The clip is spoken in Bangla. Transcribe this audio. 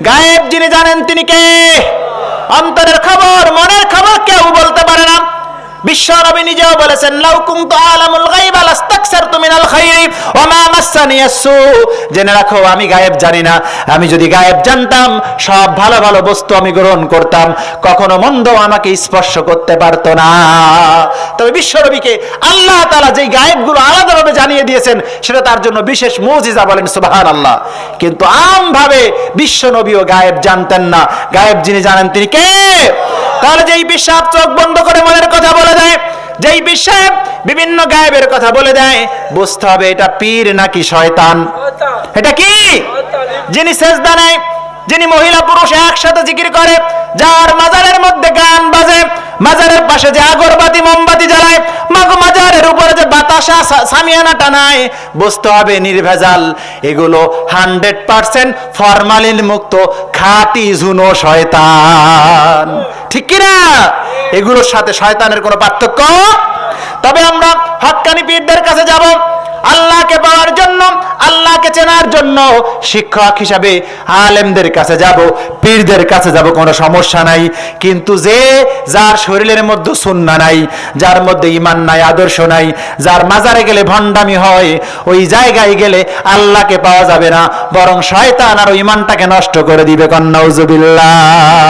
গায়েব যিনি জানেন তিনি কে? অন্তরের খবর, মনের খবর কেউ বলতে পারে না। বিশ্ব নবী নিজেও বলেছেন, লাউ কুনতু আলামুল গায়ব লাস্তাকসারতু মিনাল খায়রি ওয়া মা মাসসানিয়াস সু। জেনে রাখো আমি গায়েব জানি না। আমি যদি গায়েব জানতাম সব ভালো ভালো বস্তু আমি গ্রহণ করতাম, কখনো মন্দ আমাকে স্পর্শ করতে পারতো না। তবে বিশ্ব নবীকে আল্লাহ তাআলা যেই গায়েবগুলো আলাদাভাবে জানিয়ে দিয়েছেন সেটা তার জন্য বিশেষ মুজিজা, বলেন সুবহানাল্লাহ। কিন্তু আমভাবে বিশ্ব নবীও গায়েব জানতেন না। গায়েব যিনি জানেন তিনি কে? তাহলে যেই বিশ্বাস চোখ বন্ধ করে মনের কথা বলে দেয়, যেই বিশ্বাস বিভিন্ন গায়েবের কথা বলে দেয়, বুঝতে হবে এটা পীর নাকি শয়তান। এটা কি? যিনি সেজদা নেয়, যিনি মহিলা পুরুষ একসাথে জিকির করে, যার মাজারের মধ্যে গান বাজে, মাজারের পাশে যে আগরবাতি মোমবাতি জ্বালায়, মাজারের উপরে যে বাতাসা সামিয়ানা টানায়, বুঝতে হবে নির্ভেজাল এগুলো 100% ফরমালিন মুক্ত খাঁটি ঝুনো শয়তান। ঠিক কিনা? এগুলোর সাথে শয়তানের কোনো পার্থক্য। তবে আমরা হক্কানি পীরদের কাছে যাব আল্লাহকে পাওয়ার জন্য, আল্লাহকে চেনার জন্য। শিক্ষক হিসাবে আলেমদের কাছে যাব, পীরদের কাছে যাব, কোনো সমস্যা নাই। কিন্তু যার শরীরের মধ্যে সুন্নাহ নাই, যার মধ্যে ঈমান নাই, আদর্শ নাই, যার মাজারে গেলে ভণ্ডামি হয়, ওই জায়গায় গেলে আল্লাহকে পাওয়া যাবে না, বরং শয়তান আর ঈমানটাকে নষ্ট করে দিবে। নাউজুবিল্লাহ।